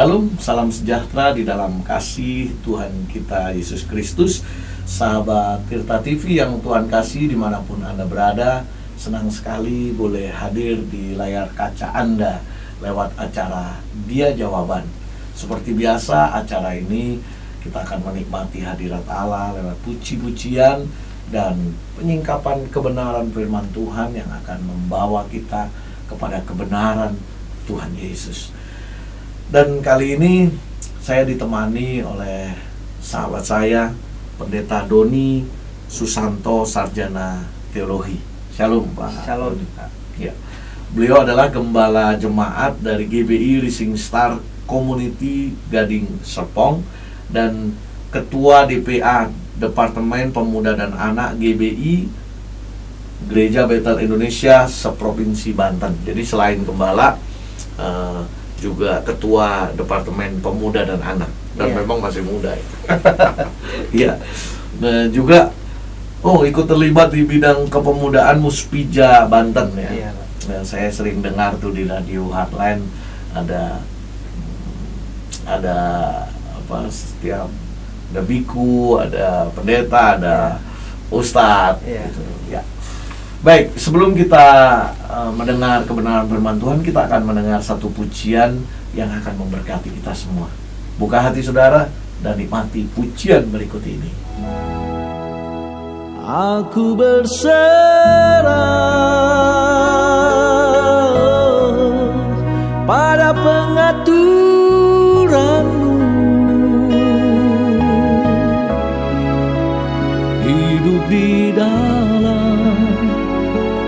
Shalom, salam sejahtera di dalam kasih Tuhan kita Yesus Kristus. Sahabat Tirta TV yang Tuhan kasih dimanapun Anda berada, senang sekali boleh hadir di layar kaca Anda lewat acara Dia Jawaban. Seperti biasa, acara ini kita akan menikmati hadirat Allah lewat puji-pujian dan penyingkapan kebenaran firman Tuhan yang akan membawa kita kepada kebenaran Tuhan Yesus. Dan kali ini saya ditemani oleh sahabat saya, Pendeta Doni Susanto, Sarjana Teologi. Shalom Pak. Shalom. Ya. Beliau adalah gembala jemaat dari GBI Rising Star Community Gading Serpong dan Ketua DPA Departemen Pemuda dan Anak GBI Gereja Betel Indonesia seprovinsi Banten. Jadi selain gembala, juga ketua Departemen Pemuda dan Anak, dan memang masih muda ya. Iya. Nah, juga ikut terlibat di bidang kepemudaan Muspija Banten ya. Iya, Dan saya sering dengar tuh di radio Heartland ada setiap ada biku, ada pendeta, ada ustadz gitu. Ya. Baik, sebelum kita mendengar kebenaran firman Tuhan, kita akan mendengar satu pujian yang akan memberkati kita semua. Buka hati saudara dan nikmati pujian berikut ini. Aku berserah pada pengaturanmu, hidup di dalam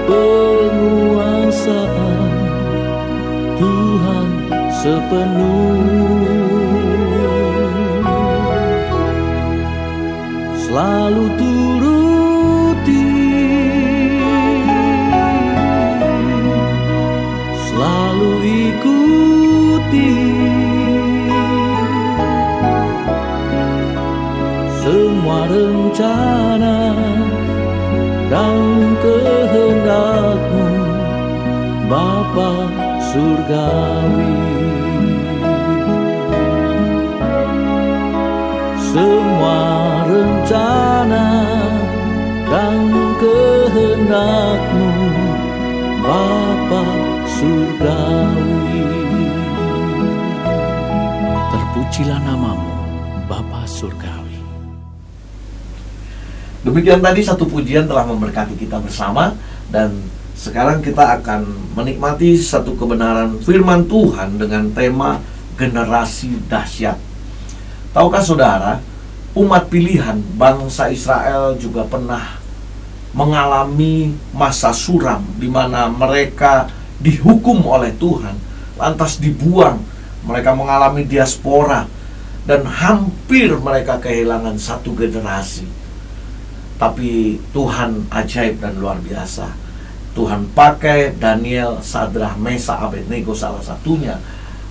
penguasaan Tuhan sepenuh, selalu turuti, selalu ikuti semua rencana dan kehendak-Mu, Bapa Surgawi. Semua rencana dan kehendak-Mu, Bapa Surgawi. Terpujilah nama-Mu, Bapa Surgawi. Demikian tadi satu pujian telah memberkati kita bersama, dan sekarang kita akan menikmati satu kebenaran firman Tuhan dengan tema generasi dahsyat. Tahukah saudara, umat pilihan bangsa Israel juga pernah mengalami masa suram di mana mereka dihukum oleh Tuhan, lantas dibuang. Mereka mengalami diaspora dan hampir mereka kehilangan satu generasi. Tapi Tuhan ajaib dan luar biasa. Tuhan pakai Daniel, Sadrah, Mesa, Abednego salah satunya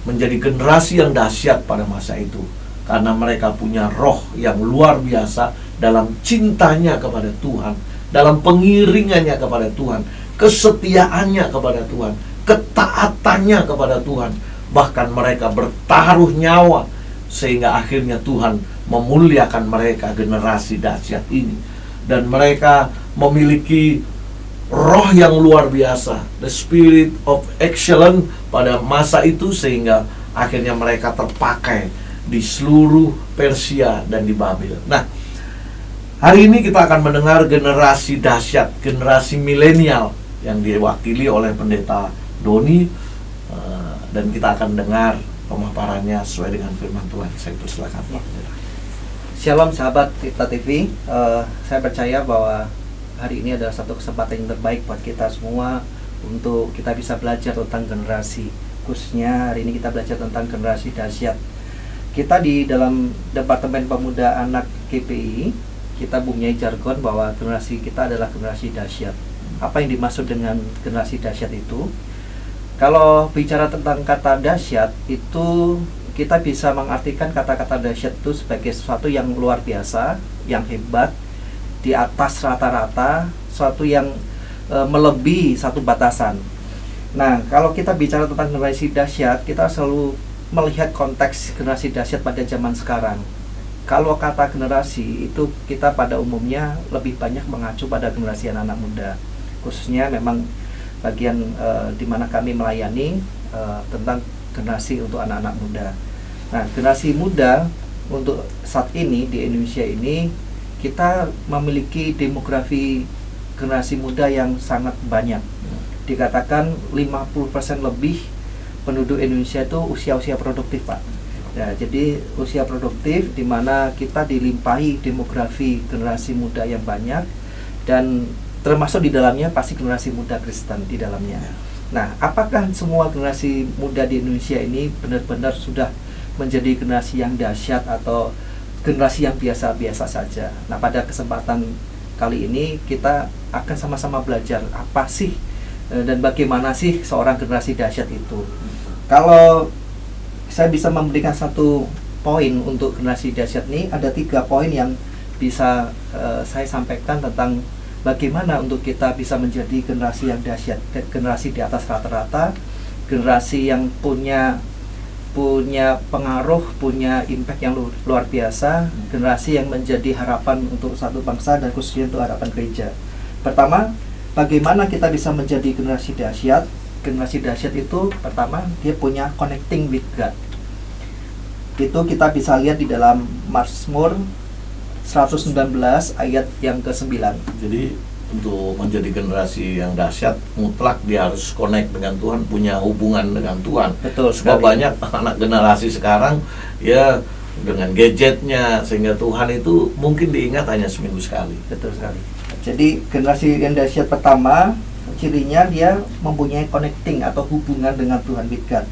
menjadi generasi yang dahsyat pada masa itu, karena mereka punya roh yang luar biasa dalam cintanya kepada Tuhan, dalam pengiringannya kepada Tuhan, kesetiaannya kepada Tuhan, ketaatannya kepada Tuhan. Bahkan mereka bertaruh nyawa sehingga akhirnya Tuhan memuliakan mereka, generasi dahsyat ini. Dan mereka memiliki roh yang luar biasa, the spirit of excellence pada masa itu, sehingga akhirnya mereka terpakai di seluruh Persia dan di Babel. Nah, hari ini kita akan mendengar generasi dahsyat, generasi milenial yang diwakili oleh Pendeta Doni, dan kita akan dengar pemaparannya sesuai dengan firman Tuhan. Saya persilakan Pak Pendeta. Shalom sahabat Tirta TV. Saya percaya bahwa hari ini adalah satu kesempatan yang terbaik buat kita semua untuk kita bisa belajar tentang generasi. Khususnya hari ini kita belajar tentang generasi dahsyat. Kita di dalam Departemen Pemuda Anak GPI, kita mempunyai jargon bahwa generasi kita adalah generasi dahsyat. Apa yang dimaksud dengan generasi dahsyat itu? Kalau bicara tentang kata dahsyat, itu kita bisa mengartikan kata-kata dahsyat itu sebagai sesuatu yang luar biasa, yang hebat, di atas rata-rata, sesuatu yang melebihi satu batasan. Nah, kalau kita bicara tentang generasi dahsyat, kita selalu melihat konteks generasi dahsyat pada zaman sekarang. Kalau kata generasi itu kita pada umumnya lebih banyak mengacu pada generasi anak-anak muda, khususnya memang bagian di mana kami melayani tentang generasi untuk anak-anak muda. Nah, generasi muda untuk saat ini di Indonesia ini kita memiliki demografi generasi muda yang sangat banyak. Dikatakan 50% lebih penduduk Indonesia itu usia-usia produktif, Pak. Ya, jadi usia produktif di mana kita dilimpahi demografi generasi muda yang banyak, dan termasuk di dalamnya pasti generasi muda Kristen di dalamnya. Nah, apakah semua generasi muda di Indonesia ini benar-benar sudah menjadi generasi yang dahsyat atau generasi yang biasa-biasa saja? Nah, pada kesempatan kali ini kita akan sama-sama belajar apa sih dan bagaimana sih seorang generasi dahsyat itu. Kalau saya bisa memberikan satu poin untuk generasi dahsyat ini, ada 3 poin yang bisa saya sampaikan tentang bagaimana untuk kita bisa menjadi generasi yang dahsyat, generasi di atas rata-rata, generasi yang punya pengaruh, punya impact yang luar biasa, generasi yang menjadi harapan untuk satu bangsa dan khususnya untuk harapan gereja. Pertama, bagaimana kita bisa menjadi generasi dahsyat? Generasi dahsyat itu pertama dia punya connecting with God. Itu kita bisa lihat di dalam Mazmur 119 ayat yang ke-9. Jadi untuk menjadi generasi yang dahsyat mutlak dia harus connect dengan Tuhan, punya hubungan dengan Tuhan. Betul Sebab sekali. banyak anak generasi sekarang ya dengan gadgetnya, sehingga Tuhan itu mungkin diingat hanya seminggu sekali. Betul sekali. Jadi generasi yang dahsyat pertama cirinya dia mempunyai connecting atau hubungan dengan Tuhan with God.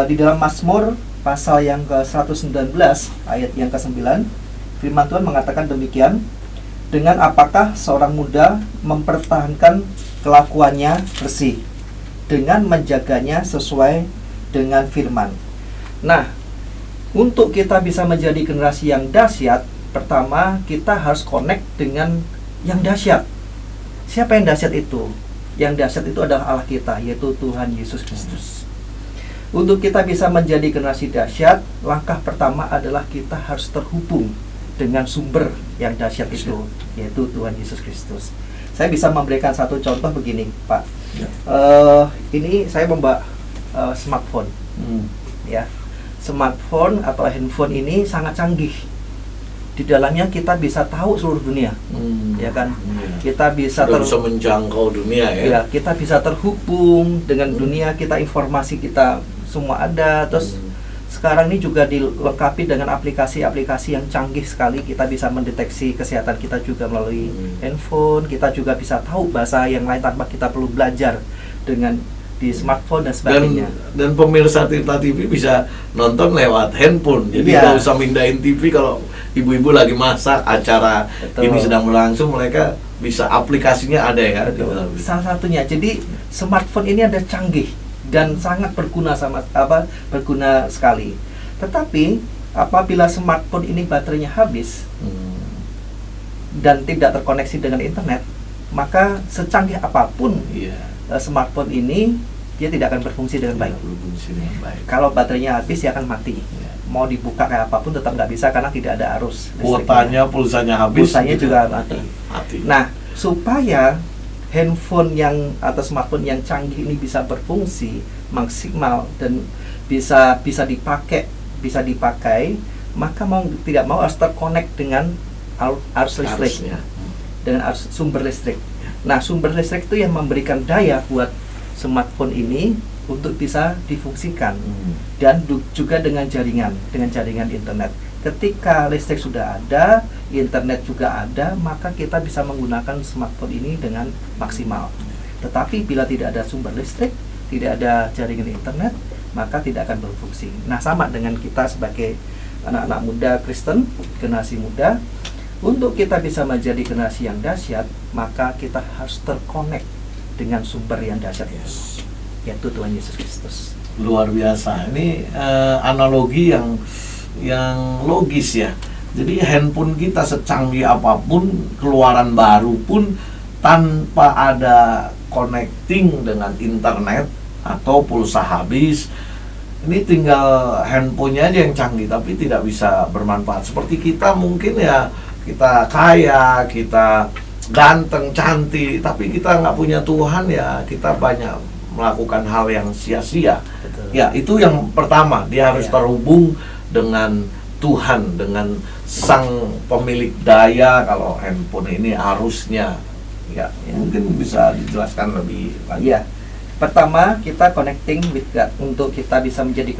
Di dalam Mazmur pasal yang ke-119 ayat yang ke-9, firman Tuhan mengatakan demikian, dengan apakah seorang muda mempertahankan kelakuannya bersih, dengan menjaganya sesuai dengan firman. Nah, untuk kita bisa menjadi generasi yang dahsyat, pertama kita harus connect dengan yang dahsyat. Siapa yang dahsyat itu? Yang dahsyat itu adalah Allah kita, yaitu Tuhan Yesus Kristus. Untuk kita bisa menjadi generasi dahsyat, langkah pertama adalah kita harus terhubung dengan sumber yang dahsyat itu, yaitu Tuhan Yesus Kristus. Saya bisa memberikan satu contoh begini, Pak. Ya. Ini saya membawa smartphone, ya. Smartphone atau handphone ini sangat canggih. Di dalamnya kita bisa tahu seluruh dunia, ya kan? Kita bisa bisa menjangkau dunia ya. Ya, kita bisa terhubung dengan dunia, kita informasi kita semua ada. Terus sekarang ini juga dilengkapi dengan aplikasi-aplikasi yang canggih sekali. Kita bisa mendeteksi kesehatan kita juga melalui handphone. Kita juga bisa tahu bahasa yang lain tanpa kita perlu belajar dengan di smartphone dan sebagainya. Dan pemirsa Tirta TV bisa nonton lewat handphone. Jadi nggak usah mindahin TV kalau ibu-ibu lagi masak, acara ini sedang berlangsung, mereka bisa aplikasinya ada ya. Salah satunya. Jadi smartphone ini ada canggih dan sangat berguna berguna sekali. Tetapi apabila smartphone ini baterainya habis dan tidak terkoneksi dengan internet, maka secanggih apapun smartphone ini dia tidak akan berfungsi dengan baik. Kalau baterainya habis dia akan mati. Mau dibuka kayak apapun tetap nggak bisa karena tidak ada arus kuotanya, pulsanya habis, pulsanya juga mati. Nah, supaya handphone atau smartphone yang canggih ini bisa berfungsi maksimal dan bisa dipakai, maka mau tidak mau harus terkonek dengan arus listrik, dengan sumber listrik. Nah, sumber listrik itu yang memberikan daya buat smartphone ini untuk bisa difungsikan, dan juga dengan jaringan internet. Ketika listrik sudah ada, internet juga ada, maka kita bisa menggunakan smartphone ini dengan maksimal. Tetapi bila tidak ada sumber listrik, tidak ada jaringan internet, maka tidak akan berfungsi. Nah, sama dengan kita sebagai anak-anak muda Kristen, generasi muda, untuk kita bisa menjadi generasi yang dahsyat, maka kita harus terkonek dengan sumber yang dahsyat, yaitu Tuhan Yesus Kristus. Luar biasa. Ini analogi yang logis ya. Jadi handphone kita secanggih apapun, keluaran baru pun, tanpa ada connecting dengan internet atau pulsa habis, Ini tinggal handphonenya aja yang canggih, tapi tidak bisa bermanfaat. Seperti kita mungkin ya, kita kaya, kita ganteng, cantik, tapi kita nggak punya Tuhan ya, kita banyak melakukan hal yang sia-sia. Betul. Ya, itu yang pertama, dia harus Ya. terhubung dengan Tuhan, dengan sang pemilik daya. Kalau handphone ini arusnya, ya, mungkin bisa dijelaskan lebih lanjut. Iya. Pertama, kita connecting with God untuk kita bisa menjadi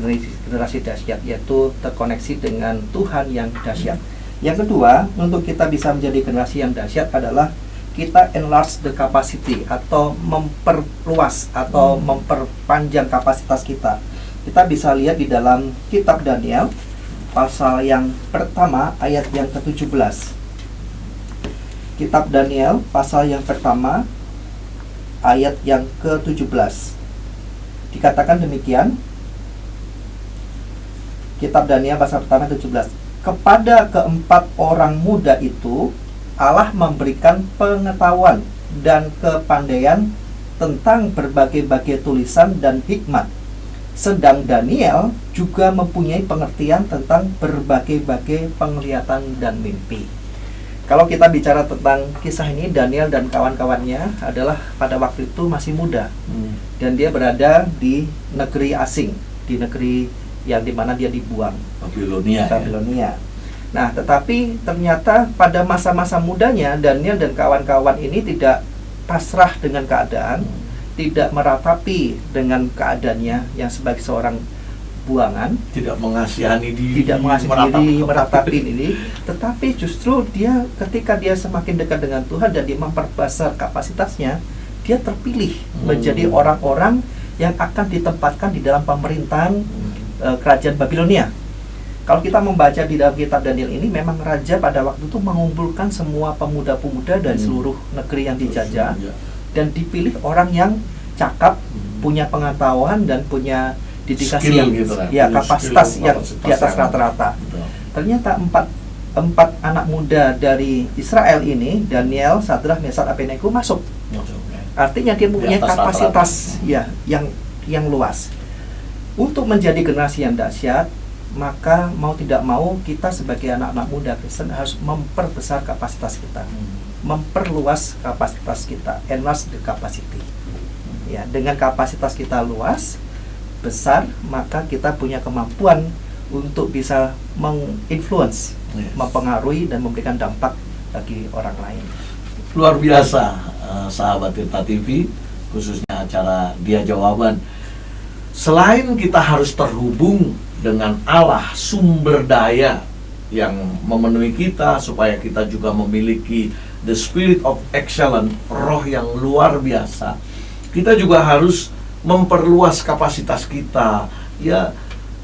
generasi dahsyat, yaitu terkoneksi dengan Tuhan yang dahsyat. Yang kedua, untuk kita bisa menjadi generasi yang dahsyat adalah kita enlarge the capacity atau memperluas atau memperpanjang kapasitas kita. Kita bisa lihat di dalam kitab Daniel pasal yang pertama ayat yang ke-17. Kitab Daniel pasal yang pertama ayat yang ke-17. Dikatakan demikian. Kitab Daniel pasal pertama 17. Kepada keempat orang muda itu Allah memberikan pengetahuan dan kepandaian tentang berbagai-bagai tulisan dan hikmat. Sedang Daniel juga mempunyai pengertian tentang berbagai-bagai penglihatan dan mimpi. Kalau kita bicara tentang kisah ini, Daniel dan kawan-kawannya adalah pada waktu itu masih muda. Dan dia berada di negeri asing, di negeri yang dimana dia dibuang, Babilonia. Babilonia. Nah, tetapi ternyata pada masa-masa mudanya Daniel dan kawan-kawan ini tidak pasrah dengan keadaan, tidak meratapi dengan keadaannya yang sebagai seorang buangan, Tidak mengasihani diri, tidak mengasih diri, meratapi ini, tetapi justru dia ketika dia semakin dekat dengan Tuhan dan dia memperbesar kapasitasnya, dia terpilih menjadi orang-orang yang akan ditempatkan di dalam pemerintahan kerajaan Babilonia. Kalau kita membaca di dalam kitab Daniel ini, memang raja pada waktu itu mengumpulkan semua pemuda-pemuda dari seluruh negeri yang dijajah dan dipilih orang yang cakap, punya pengetahuan dan punya dedikasi Skill yang gitu lah. ya Punya kapasitas skill, yang kapasitas di atas yang- rata-rata. Betul. Ternyata empat anak muda dari Israel ini, Daniel, Sadrah, Mesach, Abednego masuk. Artinya dia mempunyai Di atas kapasitas ya yang luas. Untuk menjadi generasi yang dahsyat, maka mau tidak mau kita sebagai anak-anak muda Kristen harus memperbesar kapasitas kita, memperluas kapasitas kita, enlarge the capacity. Ya, dengan kapasitas kita luas, besar, maka kita punya kemampuan untuk bisa menginfluence, Yes. mempengaruhi dan memberikan dampak bagi orang lain. Luar biasa, sahabat Tirta TV, khususnya acara Dia Jawaban. Selain kita harus terhubung dengan Allah, sumber daya yang memenuhi kita, supaya kita juga memiliki the spirit of excellence, roh yang luar biasa. Kita juga harus memperluas kapasitas kita. Ya,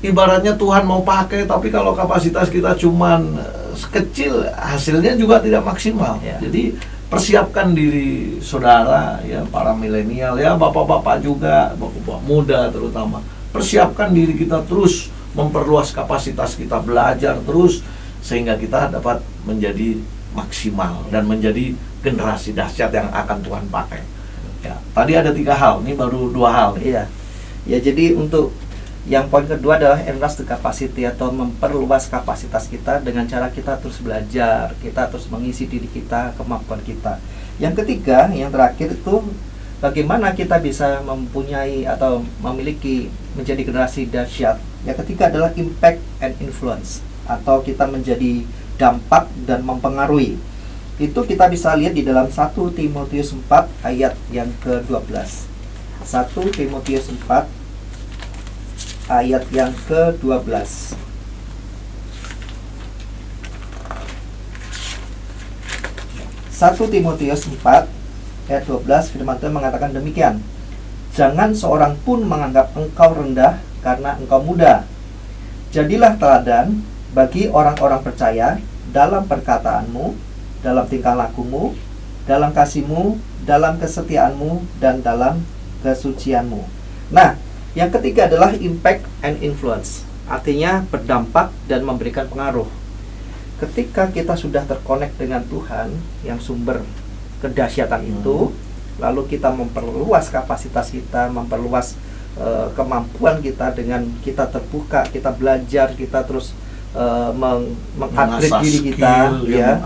ibaratnya Tuhan mau pakai, tapi kalau kapasitas kita cuman kecil, hasilnya juga tidak maksimal. Ya. Jadi persiapkan diri saudara, ya, para milenial, ya, bapak-bapak juga, bapak-bapak muda terutama. Persiapkan diri kita terus, memperluas kapasitas kita, belajar terus, sehingga kita dapat menjadi maksimal dan menjadi generasi dahsyat yang akan Tuhan pakai. Ya, tadi ada 3 hal, ini baru 2 hal. Iya. Ya, jadi untuk yang poin kedua adalah enlarge the capacity atau memperluas kapasitas kita dengan cara kita terus belajar, kita terus mengisi diri kita, kemampuan kita. Yang ketiga, yang terakhir itu bagaimana kita bisa mempunyai atau memiliki menjadi generasi dahsyat. Yang ketiga adalah impact and influence, atau kita menjadi dampak dan mempengaruhi. Itu kita bisa lihat di dalam 1 Timotius 4 ayat yang ke-12. 1 Timotius 4 ayat yang ke-12. 1 Timotius 4 ayat 12, firman Tuhan mengatakan demikian. Jangan seorang pun menganggap engkau rendah karena engkau muda. Jadilah teladan bagi orang-orang percaya dalam perkataanmu, dalam tingkah lakumu, dalam kasihmu, dalam kesetiaanmu, dan dalam kesucianmu. Nah, yang ketiga adalah impact and influence. Artinya berdampak dan memberikan pengaruh. Ketika kita sudah terkonek dengan Tuhan yang sumber kedahsyatan itu, lalu kita memperluas kapasitas kita, memperluas kemampuan kita dengan kita terbuka, kita belajar, kita terus mengupgrade diri kita, ya.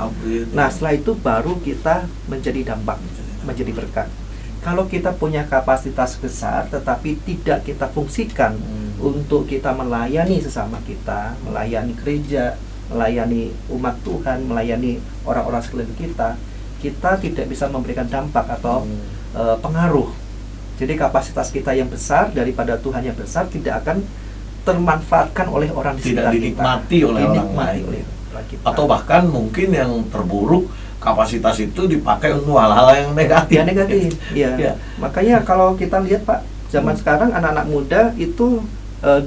Nah, setelah itu baru kita menjadi dampak, menjadi berkat. Kalau kita punya kapasitas besar tetapi tidak kita fungsikan untuk kita melayani sesama kita, melayani gereja, melayani umat Tuhan, melayani orang-orang sekeliling kita, kita tidak bisa memberikan dampak atau pengaruh. Jadi kapasitas kita yang besar daripada Tuhan yang besar tidak akan termanfaatkan oleh orang di sekitar kita, tidak dinikmati oleh orang lain. Atau bahkan mungkin yang terburuk, kapasitas itu dipakai untuk hal-hal yang negatif. Ya, negatif. Ya. Makanya kalau kita lihat Pak, zaman sekarang anak-anak muda itu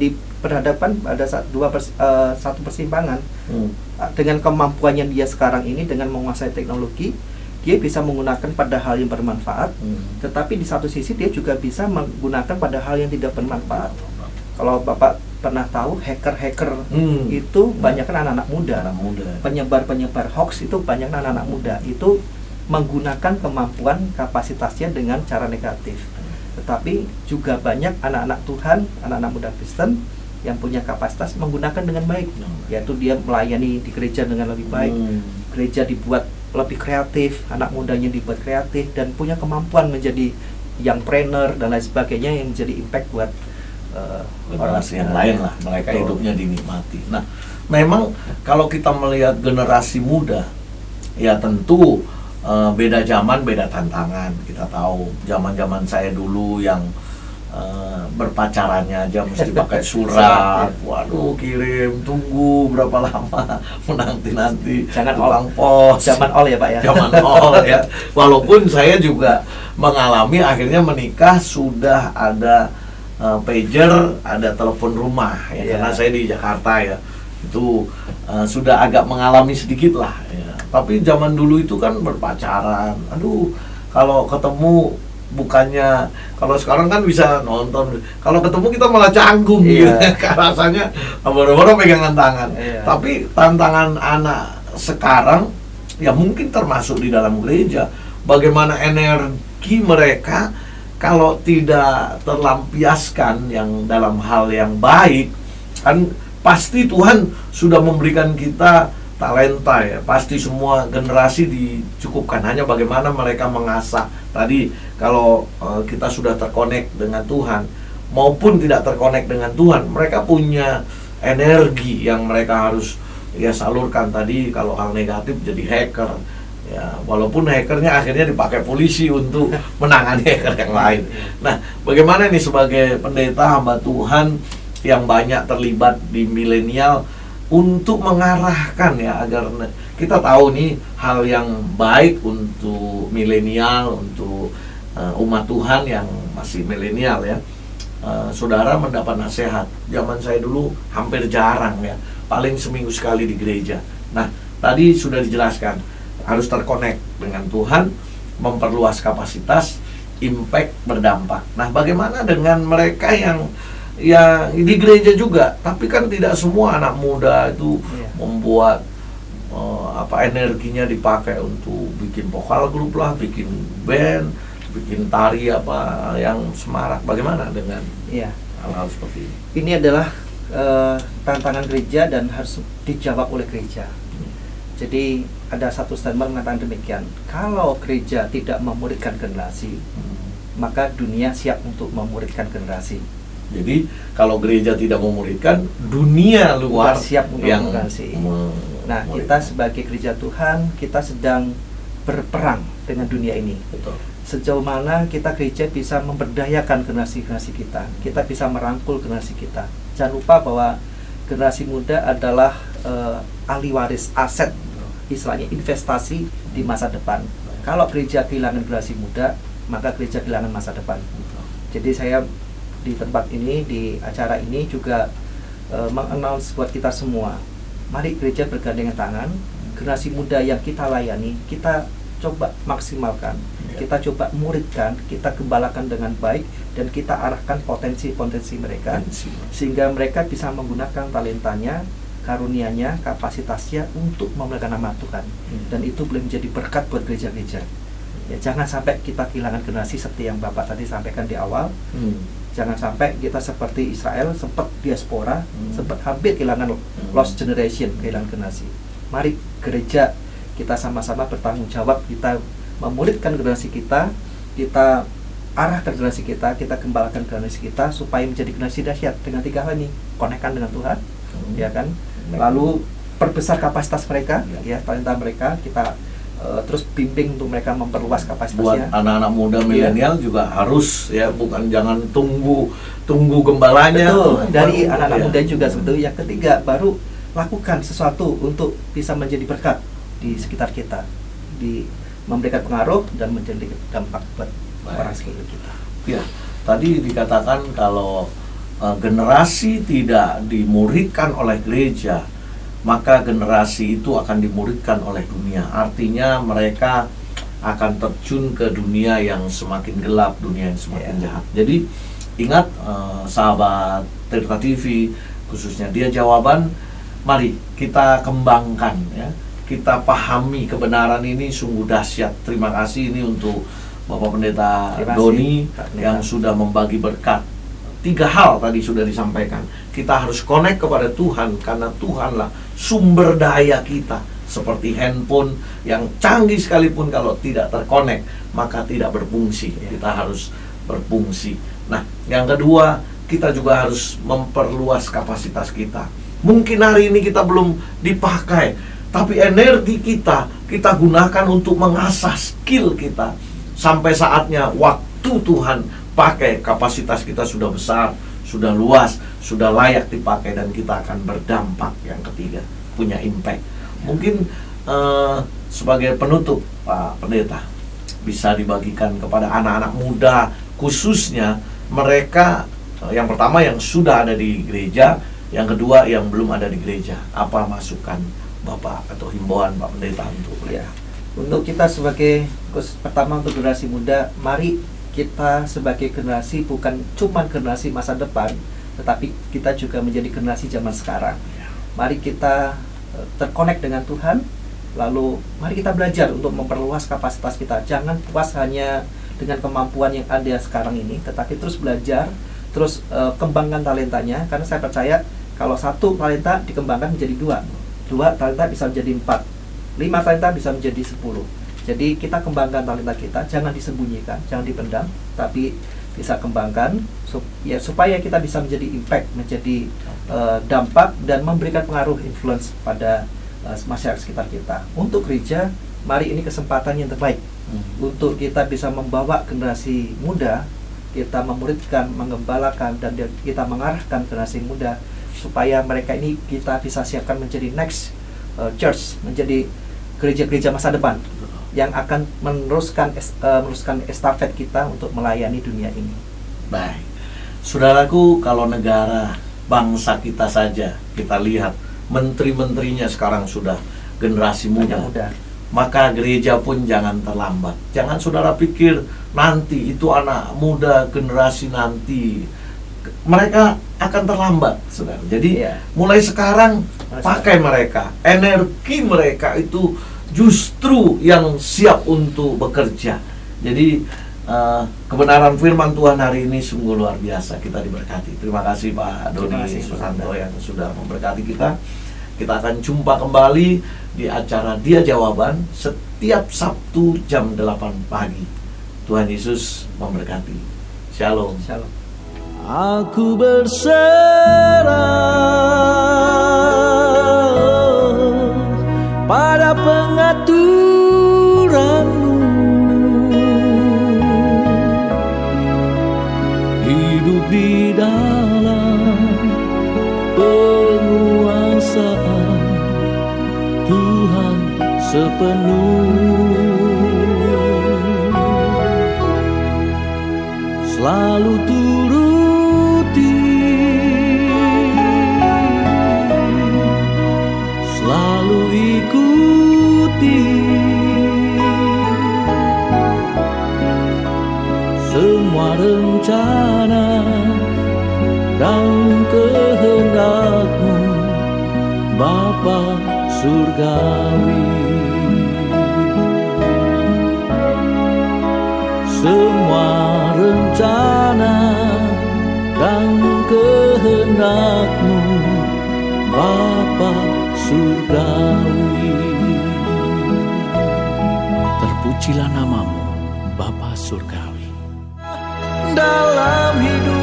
di berhadapan pada satu persimpangan. Dengan kemampuannya dia sekarang ini, dengan menguasai teknologi, dia bisa menggunakan pada hal yang bermanfaat, tetapi di satu sisi dia juga bisa menggunakan pada hal yang tidak bermanfaat. Kalau Bapak pernah tahu, hacker-hacker itu banyak kan anak-anak muda. Penyebar-penyebar hoax itu banyak anak-anak muda. Itu menggunakan kemampuan kapasitasnya dengan cara negatif. Tetapi juga banyak anak-anak Tuhan, anak-anak muda Kristen yang punya kapasitas menggunakan dengan baik, yaitu dia melayani di gereja dengan lebih baik. Gereja dibuat lebih kreatif, anak mudanya dibuat kreatif dan punya kemampuan menjadi young trainer dan lain sebagainya yang menjadi impact buat generasi yang lain lah, mereka hidupnya dinikmati. Nah, memang kalau kita melihat generasi muda, ya tentu beda zaman, beda tantangan. Kita tahu zaman-zaman saya dulu yang berpacarannya aja mesti pakai surat, waduh kirim, tunggu berapa lama, menanti-nanti, tukang pos. Zaman all ya Pak ya? Zaman all ya. Walaupun saya juga mengalami akhirnya menikah sudah ada pager, ada telepon rumah ya, karena saya di Jakarta ya, itu sudah agak mengalami sedikit lah ya. Tapi zaman dulu itu kan berpacaran, aduh kalau ketemu bukannya, kalau sekarang kan bisa nonton, kalau ketemu kita malah canggung gitu, rasanya baru-baru pegangan tangan. Tapi tantangan anak sekarang ya mungkin termasuk di dalam gereja, bagaimana energi mereka kalau tidak terlampiaskan yang dalam hal yang baik, kan pasti Tuhan sudah memberikan kita talenta ya, pasti semua generasi dicukupkan, hanya bagaimana mereka mengasah. Tadi kalau kita sudah terkonek dengan Tuhan maupun tidak terkonek dengan Tuhan, mereka punya energi yang mereka harus ya salurkan. Tadi kalau hal negatif jadi hacker ya, walaupun hackernya akhirnya dipakai polisi untuk menangani hacker yang lain. Nah, bagaimana nih sebagai pendeta hamba Tuhan yang banyak terlibat di milenial untuk mengarahkan ya, agar kita tahu nih hal yang baik untuk milenial, untuk umat Tuhan yang masih milenial ya. Saudara mendapat nasihat. Zaman saya dulu hampir jarang ya, paling seminggu sekali di gereja. Nah, tadi sudah dijelaskan, harus terkonek dengan Tuhan, memperluas kapasitas, impact, berdampak. Nah, bagaimana dengan mereka yang di gereja juga, tapi kan tidak semua anak muda itu membuat energinya dipakai untuk bikin vokal grup lah, bikin band, bikin tari apa yang semarak. Bagaimana dengan hal-hal seperti ini? Ini adalah tantangan gereja dan harus dijawab oleh gereja. Jadi ada satu statement mengatakan demikian, kalau gereja tidak memuridkan generasi, maka dunia siap untuk memuridkan generasi. Jadi kalau gereja tidak memuridkan, dunia luar siap untuk yang generasi. Nah, kita sebagai gereja Tuhan, kita sedang berperang dengan dunia ini. Betul. Sejauh mana kita gereja bisa memberdayakan generasi-generasi kita, kita bisa merangkul generasi kita. Jangan lupa bahwa generasi muda adalah ahli waris, aset, istilahnya investasi di masa depan. Kalau gereja kehilangan generasi muda, maka gereja kehilangan masa depan. Jadi saya di tempat ini, di acara ini juga mengannounce buat kita semua, mari gereja bergandengan tangan, generasi muda yang kita layani, kita coba maksimalkan, kita coba muridkan, kita gembalakan dengan baik, dan kita arahkan potensi-potensi mereka, sehingga mereka bisa menggunakan talentanya, karunia-nya, kapasitasnya untuk memuliakan nama Tuhan. Dan itu boleh menjadi berkat buat gereja-gereja. Ya, jangan sampai kita kehilangan generasi seperti yang Bapak tadi sampaikan di awal. Jangan sampai kita seperti Israel sempat diaspora, sempat hampir kehilangan lost generation, kehilangan generasi. Mari gereja kita sama-sama bertanggung jawab, kita memuridkan generasi kita arahkan generasi kita gembalakan generasi kita supaya menjadi generasi dahsyat dengan 3 hal ini: konekkan dengan Tuhan, ya kan? Lalu perbesar kapasitas mereka, ya, talenta mereka, kita terus bimbing untuk mereka memperluas kapasitasnya. Buat anak-anak muda milenial juga harus, ya, bukan jangan tunggu gembalanya. Betul, dari anak-anak muda juga sebetulnya. Yang ketiga, baru lakukan sesuatu untuk bisa menjadi berkat di sekitar kita, memberikan pengaruh dan menjadi dampak buat orang sekitar kita. Ya, tadi dikatakan kalau generasi tidak dimuridkan oleh gereja, maka generasi itu akan dimuridkan oleh dunia. Artinya mereka akan terjun ke dunia yang semakin gelap, dunia yang semakin jahat. Jadi ingat, sahabat Tirta TV, khususnya Dia Jawaban, mari kita kembangkan, ya. Kita pahami kebenaran ini sungguh dahsyat. Terima kasih ini untuk Bapak Pendeta Doni yang sudah membagi berkat. 3 hal tadi sudah disampaikan. Kita harus connect kepada Tuhan, karena Tuhanlah sumber daya kita. Seperti handphone yang canggih sekalipun, kalau tidak terkonek maka tidak berfungsi. Kita harus berfungsi. Nah, yang kedua, kita juga harus memperluas kapasitas kita. Mungkin hari ini kita belum dipakai, tapi energi kita gunakan untuk mengasah skill kita. Sampai saatnya waktu Tuhan pakai, kapasitas kita sudah besar, sudah luas, sudah layak dipakai, dan kita akan berdampak. Yang ketiga, punya impact. Mungkin sebagai penutup, Pak Pendeta, bisa dibagikan kepada anak-anak muda, khususnya mereka yang pertama yang sudah ada di gereja, yang kedua yang belum ada di gereja. Apa masukan Bapak atau himbauan Pak Pendeta untuk mereka? Ya, untuk kita sebagai pertama untuk generasi muda, mari kita sebagai generasi bukan cuma generasi masa depan, tetapi kita juga menjadi generasi zaman sekarang. Mari kita terkonek dengan Tuhan, lalu mari kita belajar untuk memperluas kapasitas kita. Jangan puas hanya dengan kemampuan yang ada sekarang ini, tetapi terus belajar, terus kembangkan talentanya. Karena saya percaya kalau 1 talenta dikembangkan menjadi 2 talenta bisa menjadi 4, 5 talenta bisa menjadi 10. Jadi kita kembangkan talenta kita, jangan disembunyikan, jangan dipendam, tapi bisa kembangkan supaya kita bisa menjadi impact, menjadi dampak, dan memberikan pengaruh influence pada masyarakat sekitar kita. Untuk gereja, mari ini kesempatan yang terbaik untuk kita bisa membawa generasi muda, kita memuridkan, mengembalakan, dan kita mengarahkan generasi muda supaya mereka ini kita bisa siapkan menjadi next church, menjadi gereja-gereja masa depan yang akan meneruskan estafet kita untuk melayani dunia ini. Baik, saudaraku, kalau negara bangsa kita saja kita lihat menteri-menterinya sekarang sudah generasi muda, maka gereja pun jangan terlambat. Jangan saudara pikir nanti itu anak muda generasi nanti mereka akan terlambat, saudara. Jadi mulai sekarang pakai mereka, energi mereka itu justru yang siap untuk bekerja. Jadi kebenaran firman Tuhan hari ini sungguh luar biasa. Kita diberkati. Terima kasih Pak Doni Susanto yang sudah memberkati kita. Kita akan jumpa kembali di acara Dia Jawaban setiap Sabtu jam 8 pagi. Tuhan Yesus memberkati. Shalom. Shalom. Aku berserah pada pengaturan-Mu, hidup di dalam penguasaan Tuhan sepenuh, selalu turuti, selalu ikuti semua rencana dan kehendak-Mu, Bapa Surgawi. Semua rencana kehendak-Mu, Bapa surgawi. Terpujilah nama-Mu, Bapa surgawi. Dalam hidup